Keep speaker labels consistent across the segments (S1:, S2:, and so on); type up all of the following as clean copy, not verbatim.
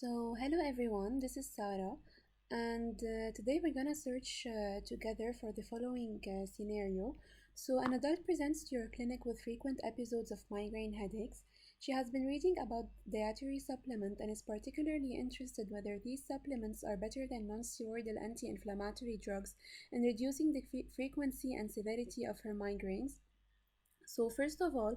S1: Hello everyone, this is Sarah, and today we're gonna search together for the following scenario. An adult presents to your clinic with frequent episodes of migraine headaches. She has been reading about dietary supplement and is particularly interested whether these supplements are better than non-steroidal anti-inflammatory drugs in reducing the frequency and severity of her migraines. First of all,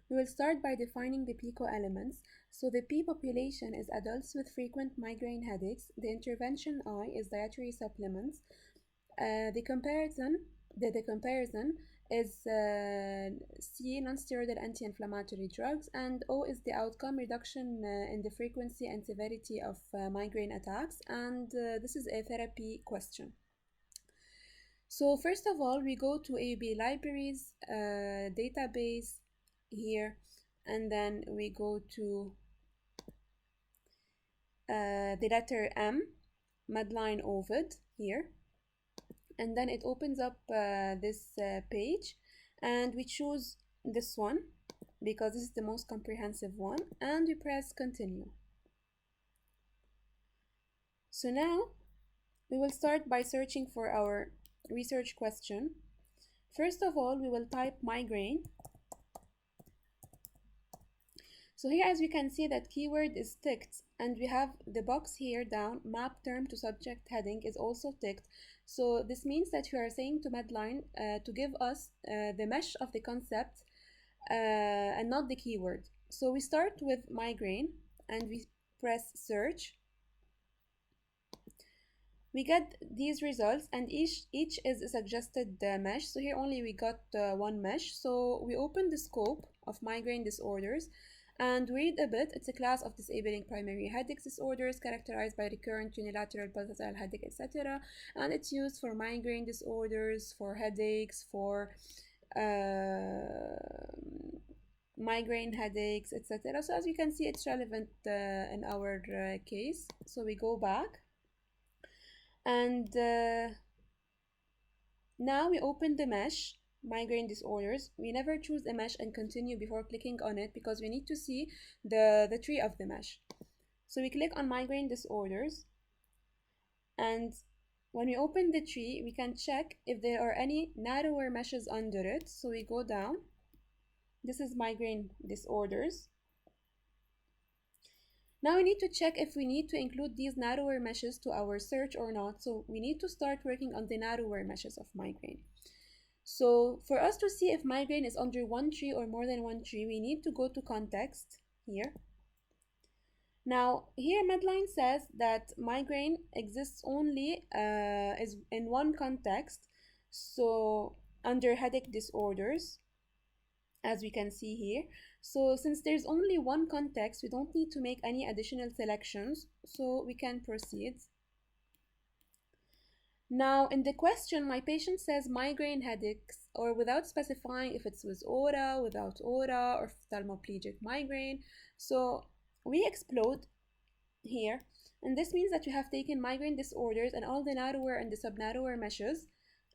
S1: we will start by defining the PICO elements. The P population is adults with frequent migraine headaches. The intervention I is dietary supplements. The comparison is C, non-steroidal anti-inflammatory drugs, and O is the outcome reduction in the frequency and severity of migraine attacks, and this is a therapy question. First of all, we go to AUB libraries, database here, and then we go to the letter M, Medline Ovid here, and then it opens up this page, and we choose this one because this is the most comprehensive one, and we press continue. So now we will start by searching for our research question. First of all, we will type migraine. So here, as we can see, that keyword is ticked, and we have the box here down, map term to subject heading is also ticked. So this means that we are saying to Medline to give us the mesh of the concept and not the keyword. So we start with migraine and we press search. We get these results, and each is a suggested mesh. So here only we got one mesh. So we open the scope of migraine disorders and read a bit. It's a class of disabling primary headache disorders characterized by recurrent unilateral pulsatile headache, etc. And it's used for migraine disorders, for headaches, for migraine headaches, etc. So as you can see, it's relevant in our case. So we go back, and now we open the mesh migraine disorders. We never choose a mesh and continue before clicking on it because we need to see the tree of the mesh. So we click on migraine disorders, and when we open the tree, we can check if there are any narrower meshes under it. So we go down. This is migraine disorders. Now we need to check if we need to include these narrower meshes to our search or not. So we need to start working on the narrower meshes of migraine. So for us to see if migraine is under one tree or more than one tree, we need to go to context here. Now here Medline says that migraine exists only is in one context, so under headache disorders, as we can see here. So since there's only one context, we don't need to make any additional selections, so we can proceed. Now in the question, my patient says migraine headaches, or without specifying if it's with aura, without aura, or ophthalmoplegic migraine. So we explode here, and this means that we have taken migraine disorders and all the narrower and the subnarrower meshes,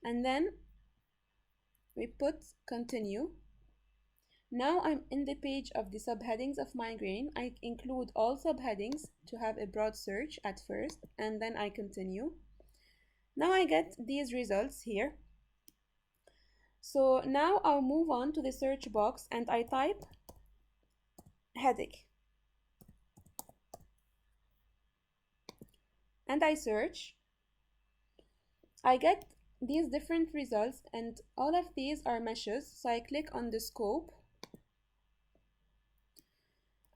S1: and then we put continue. Now I'm in the page of the subheadings of migraine. I include all subheadings to have a broad search at first, and then I continue. Now I get these results here. So now I'll move on to the search box and I type headache. And I search. I get these different results, and all of these are meshes. So I click on the scope.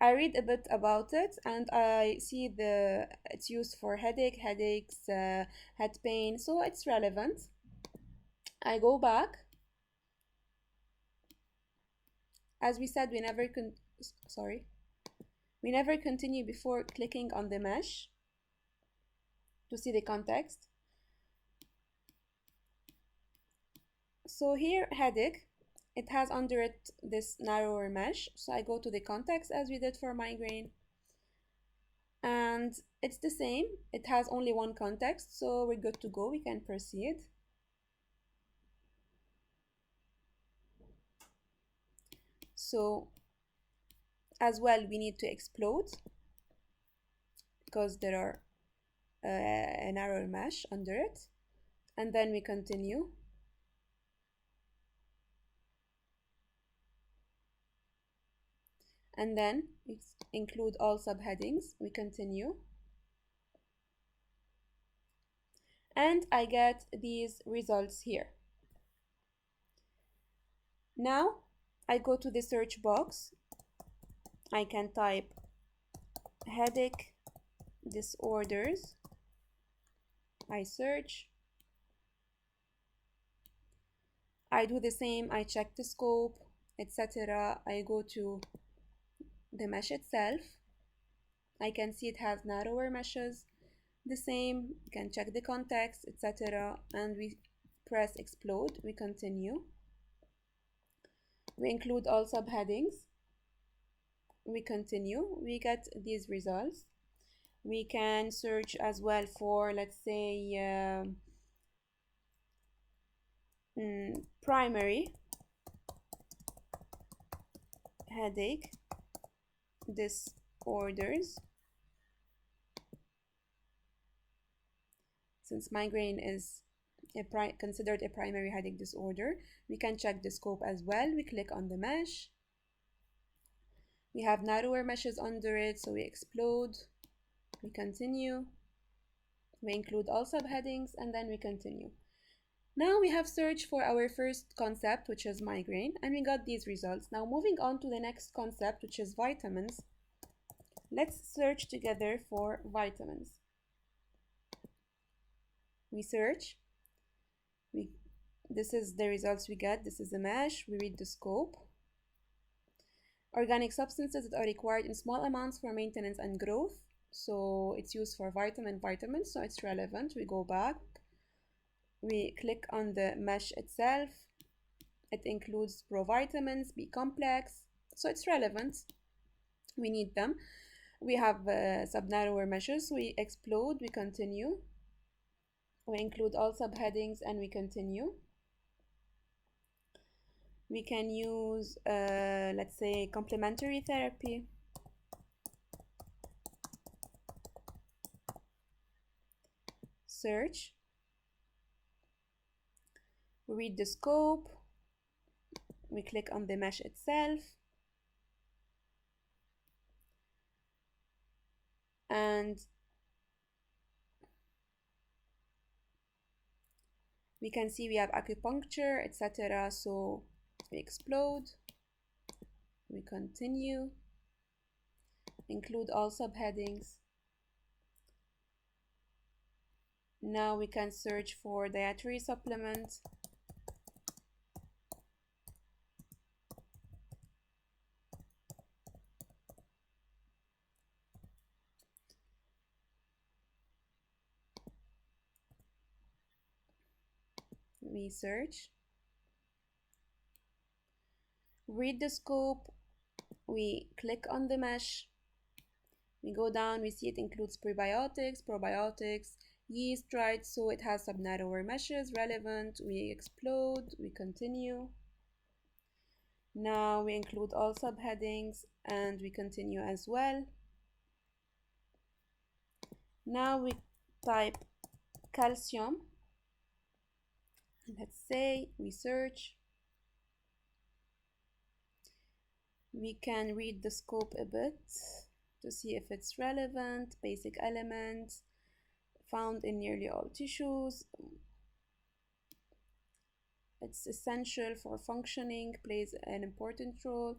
S1: I read a bit about it, and I see it's used for headaches, head pain, so it's relevant. I go back. As we said, we never continue before clicking on the mesh to see the context. So here, headache, it has under it this narrower mesh. So I go to the context as we did for migraine, and it's the same. It has only one context, so we're good to go. We can proceed. So as well, we need to explode. because there are a narrow mesh under it. And then we continue. And then we include all subheadings. We continue. And I get these results here. Now I go to the search box. I can type headache disorders. I search. I do the same. I check the scope, etc. I go to the mesh itself. I can see it has narrower meshes. The same, you can check the context, etc. And we press explode. We continue. We include all subheadings. We continue. We get these results. We can search as well for, let's say, primary headache disorders. Since migraine is considered a primary headache disorder, we can check the scope as well. We click on the mesh. We have narrower meshes under it, so we explode. We continue. We include all subheadings, and then we continue. Now we have searched for our first concept, which is migraine, and we got these results. Now moving on to the next concept, which is vitamins. Let's search together for vitamins. We search. This is the results we get. This is the mesh. We read the scope. Organic substances that are required in small amounts for maintenance and growth. So it's used for vitamins, so it's relevant. We go back. We click on the mesh itself. It includes provitamins, B complex, so it's relevant. We need them. We have subnarrower meshes. We explode. We continue. We include all subheadings and we continue. We can use, let's say, complementary therapy. Search. We read the scope. We click on the mesh itself. And we can see we have acupuncture, etc. So we explode. We continue. Include all subheadings. Now we can search for dietary supplements. We search. Read the scope. We click on the mesh. We go down, we see it includes prebiotics, probiotics, yeast, right? So it has some narrower meshes, relevant. We explode, we continue. Now we include all subheadings and we continue as well. Now we type calcium. Let's say we search. We can read the scope a bit to see if it's relevant. Basic elements found in nearly all tissues. It's essential for functioning, plays an important role.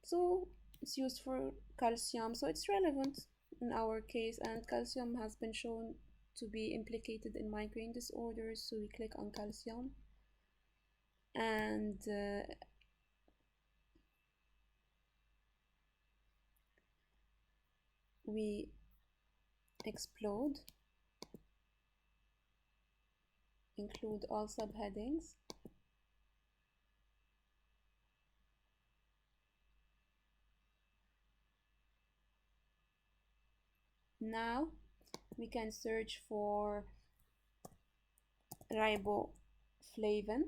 S1: So it's used for calcium, so it's relevant in our case, and calcium has been shown to be implicated in migraine disorders. So we click on calcium and we explode, include all subheadings. Now we can search for riboflavin.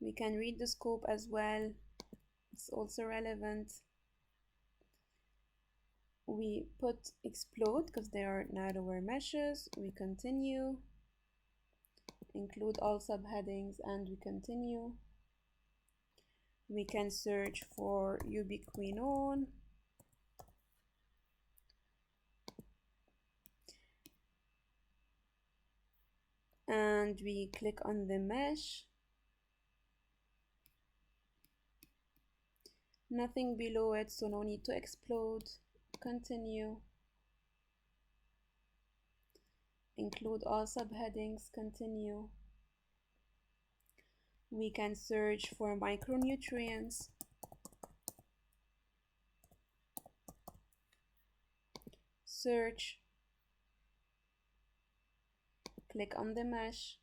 S1: We can read the scope as well. It's also relevant. We put explode because they are narrower meshes. We continue. Include all subheadings and we continue. We can search for ubiquinone. And we click on the mesh. Nothing below it, so no need to explode. Continue. Include all subheadings. Continue. We can search for micronutrients. Search. Click on the mesh.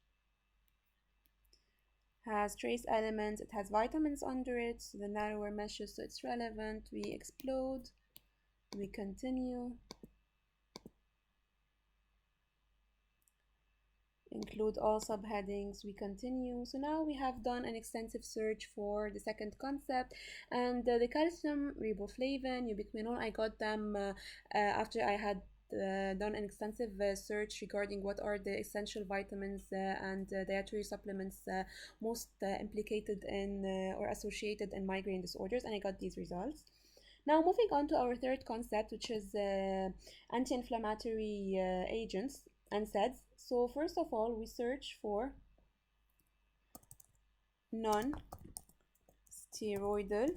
S1: Has trace elements. It has vitamins under it, so the narrower meshes, so it's relevant. We explode. We continue. Include all subheadings. We continue. So now we have done an extensive search for the second concept, and the calcium riboflavin, ubiquinone, I got them after I had done an extensive search regarding what are the essential vitamins and dietary supplements most implicated in or associated in migraine disorders, and I got these results. Now moving on to our third concept, which is anti-inflammatory agents and NSAIDs. So first of all, we search for non-steroidal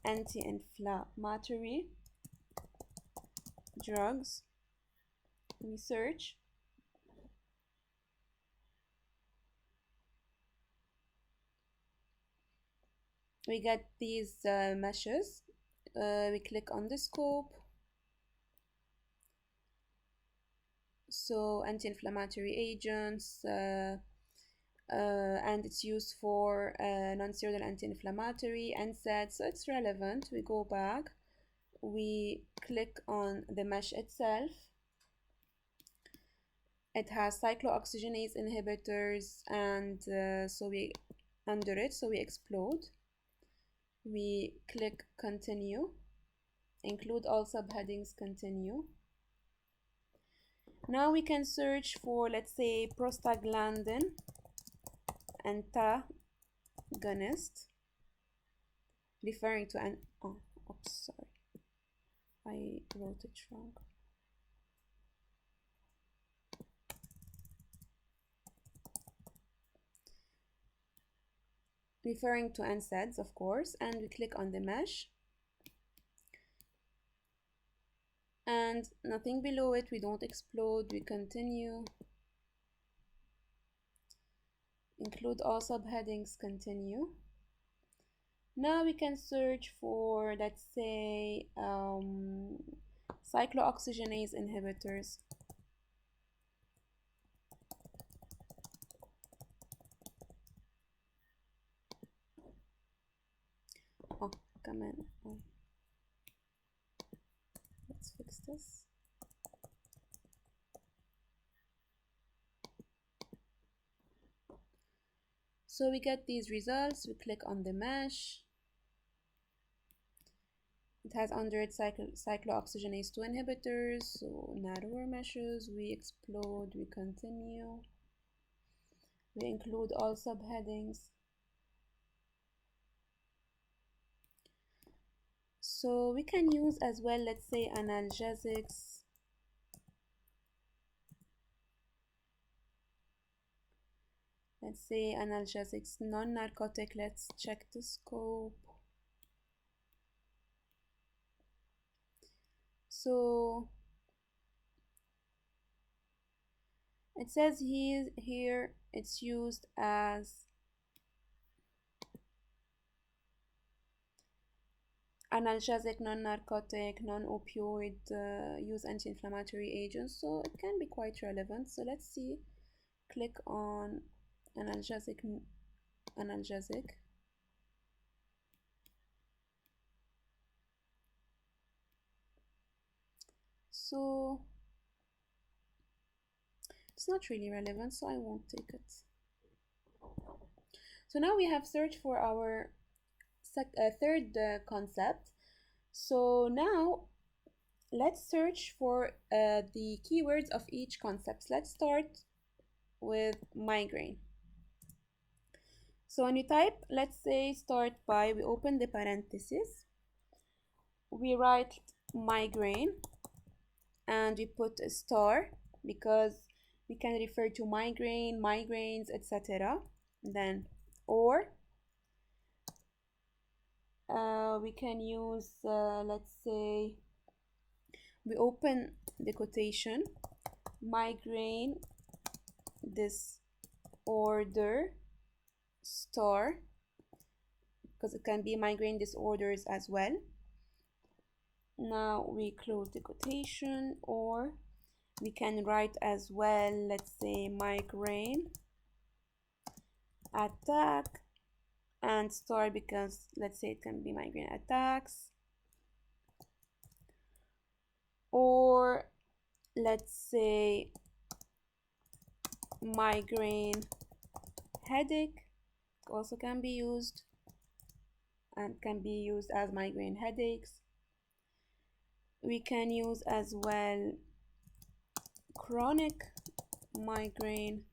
S1: anti-inflammatory drugs. We search. We get these meshes. We click on the scope. So anti-inflammatory agents, and it's used for non-steroidal anti-inflammatory NSAID, so it's relevant. We go back, we click on the mesh itself. It has cyclooxygenase inhibitors, and so we under it, so we explode. We click continue, include all subheadings, continue. Now we can search for, let's say, prostaglandin antagonist, referring to an, oh, oops, sorry, I wrote it wrong. Referring to NSAIDs, of course, and we click on the mesh. And nothing below it, we don't explode, we continue. Include all subheadings, continue. Now we can search for, let's say, cyclooxygenase inhibitors. Oh, come on. Oh. Let's fix this. So we get these results. We click on the mesh. It has under it cyclooxygenase 2 inhibitors, so narrower meshes. We explode, we continue. We include all subheadings. So we can use as well, let's say, analgesics. Let's say analgesics, non-narcotic. Let's check the scope. So it says here it's used as analgesic, non-narcotic, non-opioid, use anti-inflammatory agents, so it can be quite relevant. So let's see, click on analgesic. So it's not really relevant, so I won't take it. So now we have searched for our third concept. So now let's search for the keywords of each concept. Let's start with migraine. So when you type, let's say start by, we open the parenthesis, we write migraine, and we put a star because we can refer to migraine, migraines, etc. Then or we can use let's say we open the quotation, migraine disorder star, because it can be migraine disorders as well. Now we close the quotation, or we can write as well, let's say migraine attack and star, because let's say it can be migraine attacks. Or let's say migraine headache also can be used and can be used as migraine headaches. We can use as well chronic migraine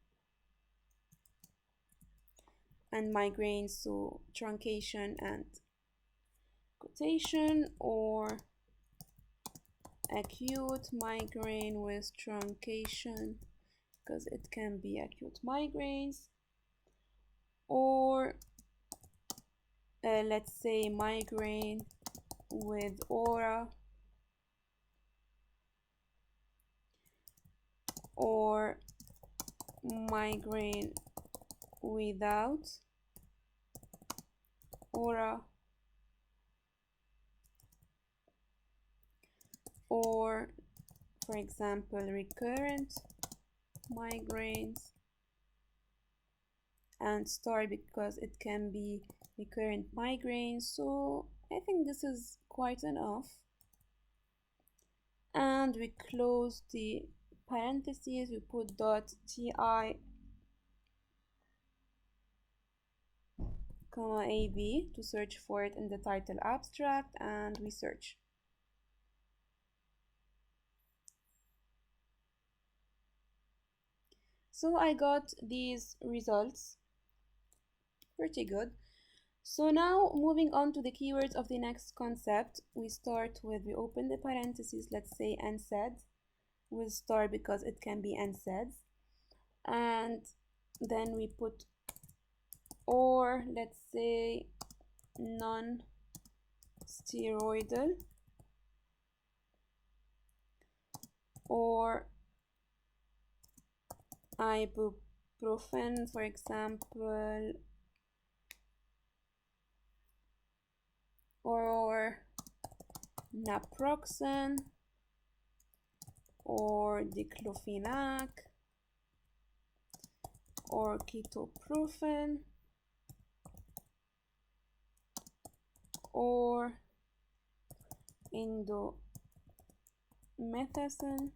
S1: and migraine, so truncation and quotation, or acute migraine with truncation, because it can be acute migraines. Or let's say migraine with aura, or migraine without aura, or for example recurrent migraines and star, because it can be recurrent migraines. So I think this is quite enough, and we close the parentheses, we put dot ti comma ab to search for it in the title abstract, and we search. So I got these results, pretty good. So now moving on to the keywords of the next concept, we start with, we open the parentheses, let's say NSAID, with star because it can be NSAIDs, and then we put, or let's say non-steroidal, or ibuprofen, for example, or naproxen, or diclofenac, or ketoprofen, or indomethacin.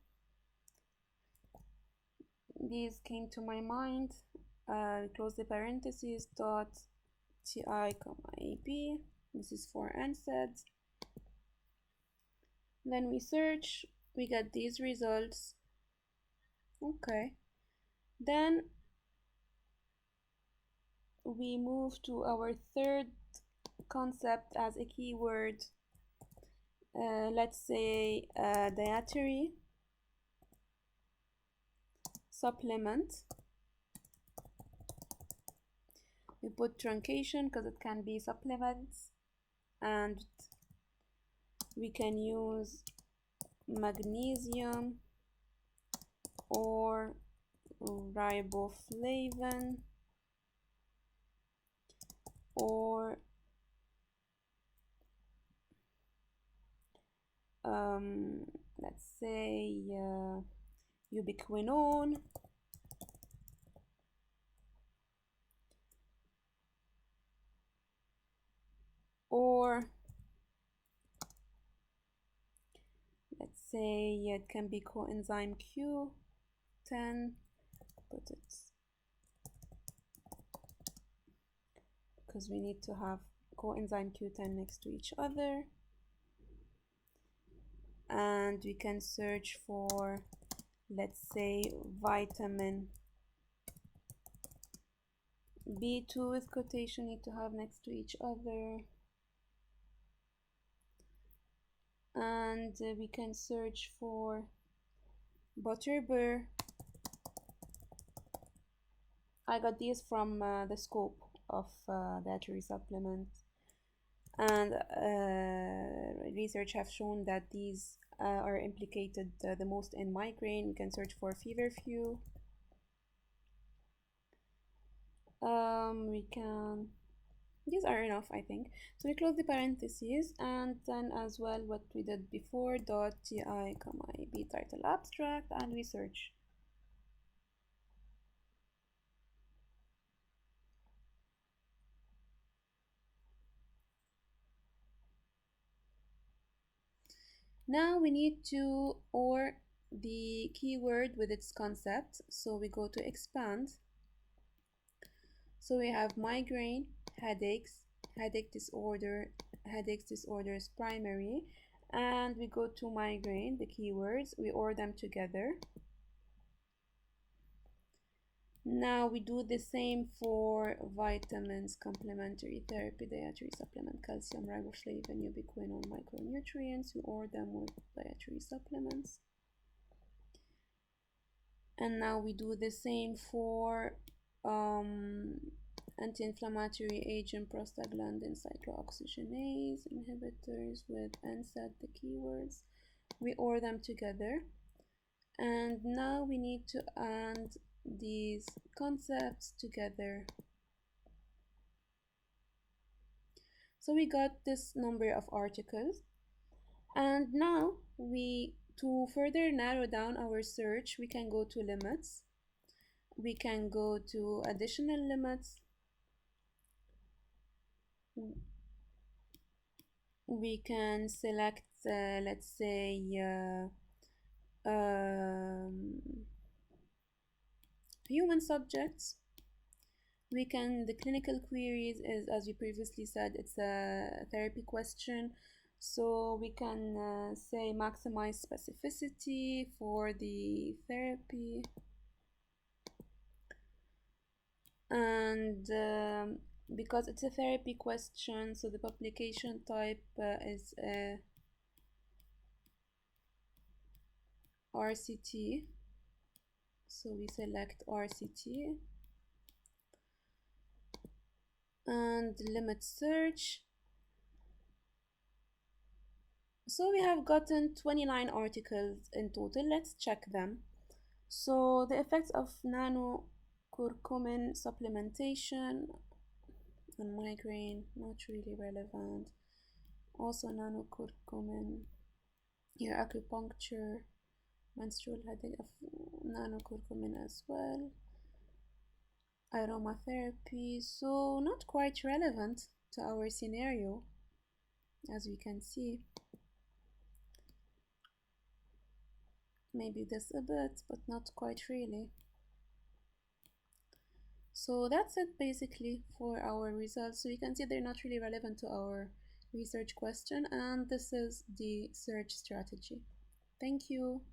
S1: These came to my mind. Close the parentheses, dot ti comma ab. This is for NSAIDs. Then we search, we get these results. Okay. Then we move to our third concept as a keyword. Let's say dietary supplement. We put truncation because it can be supplements, and we can use magnesium or riboflavin, or let's say ubiquinone, or let's say it can be coenzyme Q10, but it's because we need to have coenzyme Q10 next to each other. And we can search for, let's say, vitamin B2 with quotation need to have next to each other. And we can search for butterbur. I got these from the scope of dietary supplements, and research have shown that these are implicated the most in migraine. We can search for feverfew. We can, these are enough, I think. So we close the parentheses, and then as well what we did before, dot ti, comma ib title abstract, and we search. Now we need to OR the keyword with its concept. So we go to expand. So we have migraine, headaches, headaches disorders primary, and we go to migraine, the keywords, we OR them together. Now we do the same for vitamins, complementary therapy, dietary supplement, calcium, riboflavin, ubiquinol, micronutrients. We OR them with dietary supplements. And now we do the same for anti-inflammatory agent, prostaglandin, cyclooxygenase inhibitors with NSAID, the keywords. We OR them together. And now we need to add these concepts together. So we got this number of articles, and now to further narrow down our search, we can go to limits, we can go to additional limits, we can select let's say human subjects. We can, the clinical queries is, as we previously said, it's a therapy question, so we can say maximize specificity for the therapy. And because it's a therapy question, so the publication type is RCT, so we select RCT. And limit search. So we have gotten 29 articles in total. Let's check them. So the effects of nanocurcumin supplementation on migraine, not really relevant. Also nanocurcumin, here acupuncture, menstrual headache of nanocurcumin as well. Aromatherapy, so not quite relevant to our scenario, as we can see. Maybe this a bit, but not quite really. So that's it basically for our results. So you can see they're not really relevant to our research question, and this is the search strategy. Thank you.